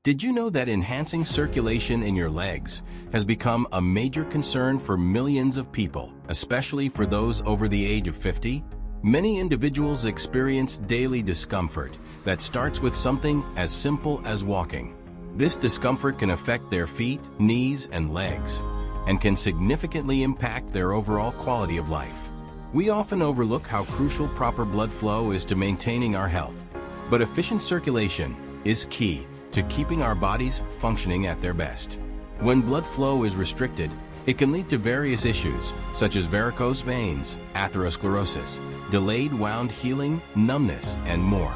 Did you know that enhancing circulation in your legs has become a major concern for millions of people, especially for those over the age of 50? Many individuals experience daily discomfort that starts with something as simple as walking. This discomfort can affect their feet, knees, and legs, and can significantly impact their overall quality of life. We often overlook how crucial proper blood flow is to maintaining our health, but efficient circulation is key to keeping our bodies functioning at their best. When blood flow is restricted, it can lead to various issues such as varicose veins, atherosclerosis, delayed wound healing, numbness, and more.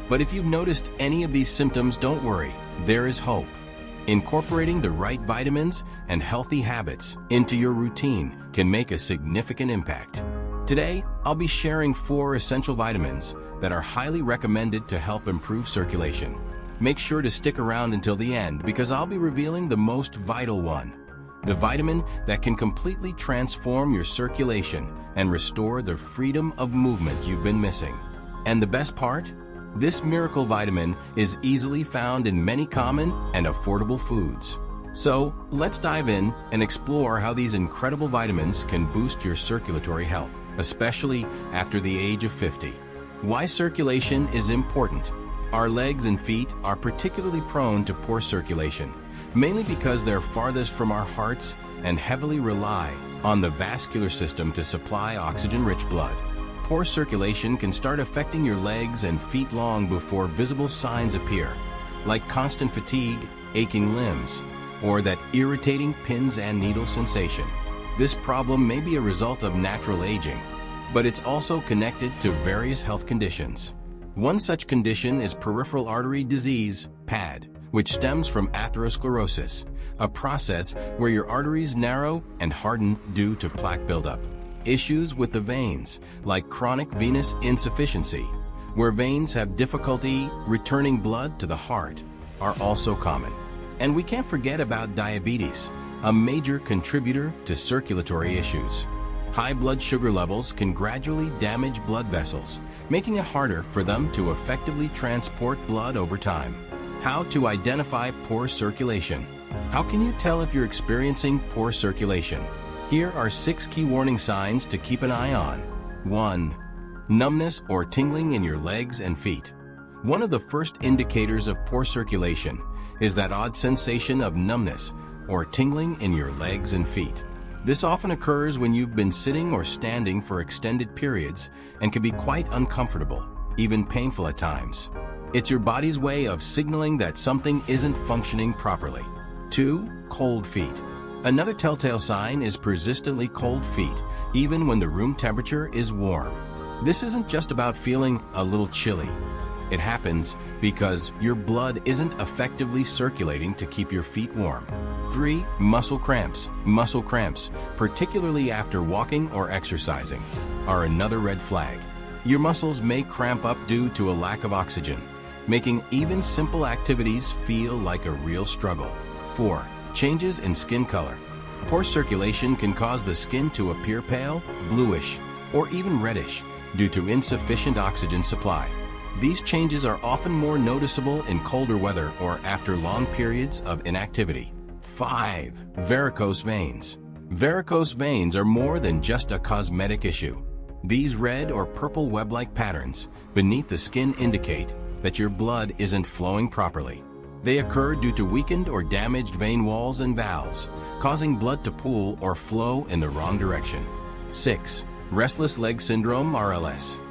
But if you've noticed any of these symptoms, don't worry, there is hope. Incorporating the right vitamins and healthy habits into your routine can make a significant impact. Today, I'll be sharing 4 essential vitamins that are highly recommended to help improve circulation. Make sure to stick around until the end because I'll be revealing the most vital one, the vitamin that can completely transform your circulation and restore the freedom of movement you've been missing. And the best part? This miracle vitamin is easily found in many common and affordable foods. So, let's dive in and explore how these incredible vitamins can boost your circulatory health, especially after the age of 50. Why circulation is important. Our legs and feet are particularly prone to poor circulation, mainly because they're farthest from our hearts and heavily rely on the vascular system to supply oxygen-rich blood. Poor circulation can start affecting your legs and feet long before visible signs appear, like constant fatigue, aching limbs, or that irritating pins and needles sensation. This problem may be a result of natural aging, but it's also connected to various health conditions. One such condition is peripheral artery disease, PAD, which stems from atherosclerosis, a process where your arteries narrow and harden due to plaque buildup. Issues with the veins, like chronic venous insufficiency, where veins have difficulty returning blood to the heart, are also common. And we can't forget about diabetes, a major contributor to circulatory issues. High blood sugar levels can gradually damage blood vessels, making it harder for them to effectively transport blood over time. How to identify poor circulation. How can you tell if you're experiencing poor circulation? Here are 6 key warning signs to keep an eye on. 1. Numbness or tingling in your legs and feet. One of the first indicators of poor circulation is that odd sensation of numbness or tingling in your legs and feet. This often occurs when you've been sitting or standing for extended periods and can be quite uncomfortable, even painful at times. It's your body's way of signaling that something isn't functioning properly. 2. Cold feet. Another telltale sign is persistently cold feet, even when the room temperature is warm. This isn't just about feeling a little chilly. It happens because your blood isn't effectively circulating to keep your feet warm. 3. Muscle cramps. Muscle cramps, particularly after walking or exercising, are another red flag. Your muscles may cramp up due to a lack of oxygen, making even simple activities feel like a real struggle. 4. Changes in skin color. Poor circulation can cause the skin to appear pale, bluish, or even reddish due to insufficient oxygen supply. These changes are often more noticeable in colder weather or after long periods of inactivity. 5. Varicose veins. Varicose veins are more than just a cosmetic issue. These red or purple web-like patterns beneath the skin indicate that your blood isn't flowing properly. They occur due to weakened or damaged vein walls and valves, causing blood to pool or flow in the wrong direction. 6. Restless leg syndrome, RLS.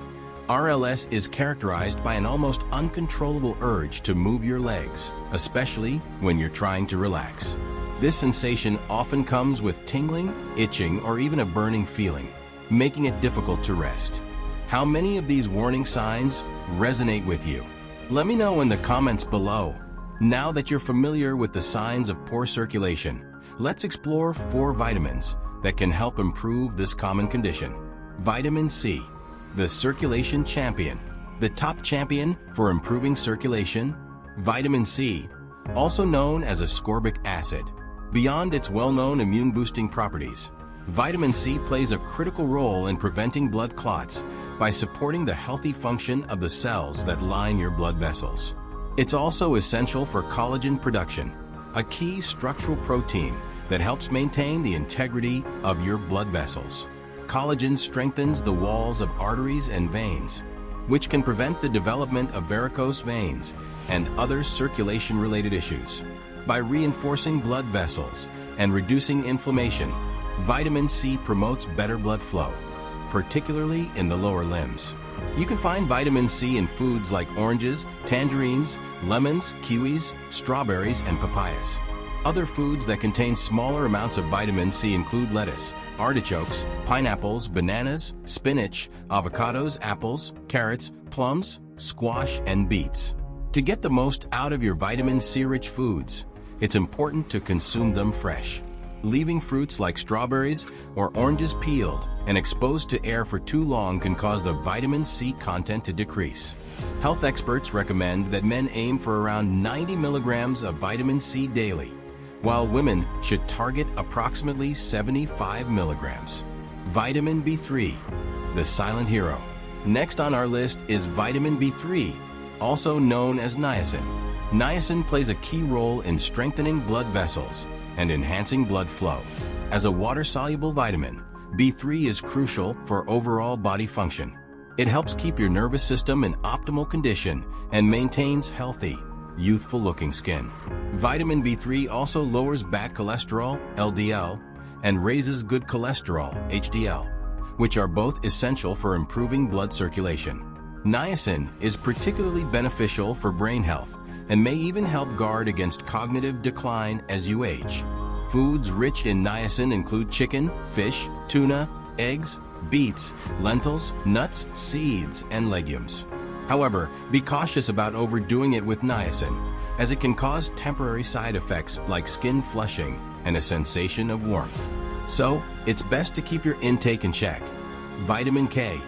RLS is characterized by an almost uncontrollable urge to move your legs, especially when you're trying to relax. This sensation often comes with tingling, itching, or even a burning feeling, making it difficult to rest. How many of these warning signs resonate with you? Let me know in the comments below. Now that you're familiar with the signs of poor circulation, let's explore 4 vitamins that can help improve this common condition. Vitamin C, the circulation champion, the top champion for improving circulation. Vitamin C, also known as ascorbic acid. Beyond its well-known immune-boosting properties, vitamin C plays a critical role in preventing blood clots by supporting the healthy function of the cells that line your blood vessels. It's also essential for collagen production, a key structural protein that helps maintain the integrity of your blood vessels. Collagen strengthens the walls of arteries and veins, which can prevent the development of varicose veins and other circulation-related issues. By reinforcing blood vessels and reducing inflammation, vitamin C promotes better blood flow, particularly in the lower limbs. You can find vitamin C in foods like oranges, tangerines, lemons, kiwis, strawberries, and papayas. Other foods that contain smaller amounts of vitamin C include lettuce, artichokes, pineapples, bananas, spinach, avocados, apples, carrots, plums, squash, and beets. To get the most out of your vitamin C-rich foods, it's important to consume them fresh. Leaving fruits like strawberries or oranges peeled and exposed to air for too long can cause the vitamin C content to decrease. Health experts recommend that men aim for around 90 milligrams of vitamin C daily, while women should target approximately 75 milligrams. Vitamin B3, the silent hero. Next on our list is vitamin B3, also known as niacin. Niacin plays a key role in strengthening blood vessels and enhancing blood flow. As a water-soluble vitamin, B3 is crucial for overall body function. It helps keep your nervous system in optimal condition and maintains healthy, youthful-looking skin. Vitamin B3 also lowers bad cholesterol, LDL, and raises good cholesterol, HDL, which are both essential for improving blood circulation. Niacin is particularly beneficial for brain health and may even help guard against cognitive decline as you age. Foods rich in niacin include chicken, fish, tuna, eggs, beets, lentils, nuts, seeds, and legumes. However, be cautious about overdoing it with niacin, as it can cause temporary side effects like skin flushing and a sensation of warmth. So, it's best to keep your intake in check. Vitamin K,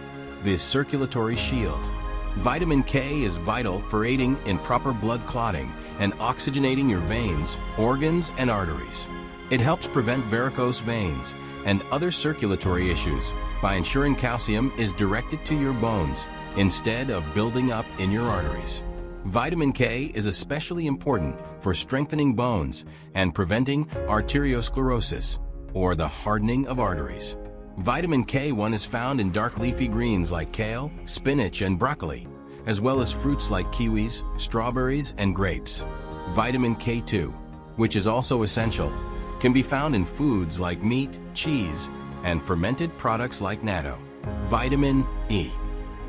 the circulatory shield. Vitamin K is vital for aiding in proper blood clotting and oxygenating your veins, organs, and arteries. It helps prevent varicose veins and other circulatory issues by ensuring calcium is directed to your bones instead of building up in your arteries. Vitamin K is especially important for strengthening bones and preventing arteriosclerosis, or the hardening of arteries. Vitamin K1 is found in dark leafy greens like kale, spinach, and broccoli, as well as fruits like kiwis, strawberries, and grapes. Vitamin K2, which is also essential, can be found in foods like meat, cheese, and fermented products like natto. Vitamin E,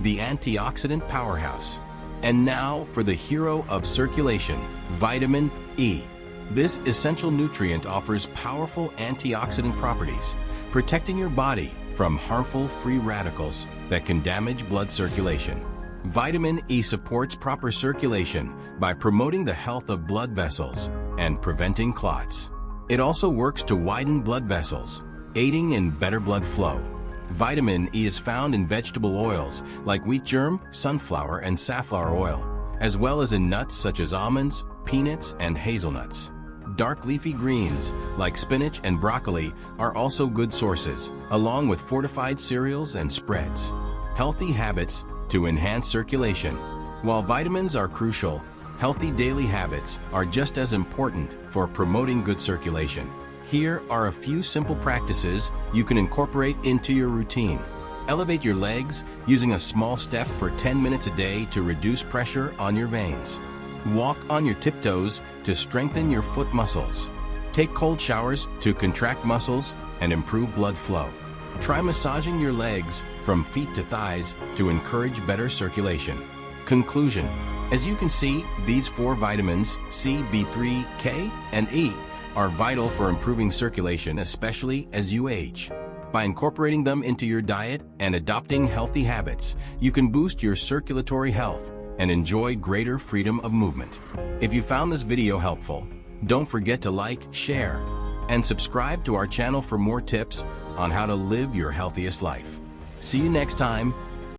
the antioxidant powerhouse. And now for the hero of circulation, vitamin E. This essential nutrient offers powerful antioxidant properties, protecting your body from harmful free radicals that can damage blood circulation. Vitamin E supports proper circulation by promoting the health of blood vessels and preventing clots. It also works to widen blood vessels, aiding in better blood flow. Vitamin E is found in vegetable oils like wheat germ, sunflower, and safflower oil, as well as in nuts such as almonds, peanuts, and hazelnuts. Dark leafy greens like spinach and broccoli are also good sources, along with fortified cereals and spreads. Healthy habits to enhance circulation. While vitamins are crucial, healthy daily habits are just as important for promoting good circulation. Here are a few simple practices you can incorporate into your routine. Elevate your legs using a small step for 10 minutes a day to reduce pressure on your veins. Walk on your tiptoes to strengthen your foot muscles. Take cold showers to contract muscles and improve blood flow. Try massaging your legs from feet to thighs to encourage better circulation. Conclusion: as you can see, these 4 vitamins, C, B3, K, and E, are vital for improving circulation, especially as you age. By incorporating them into your diet and adopting healthy habits, you can boost your circulatory health and enjoy greater freedom of movement. If you found this video helpful, don't forget to like, share, and subscribe to our channel for more tips on how to live your healthiest life. See you next time.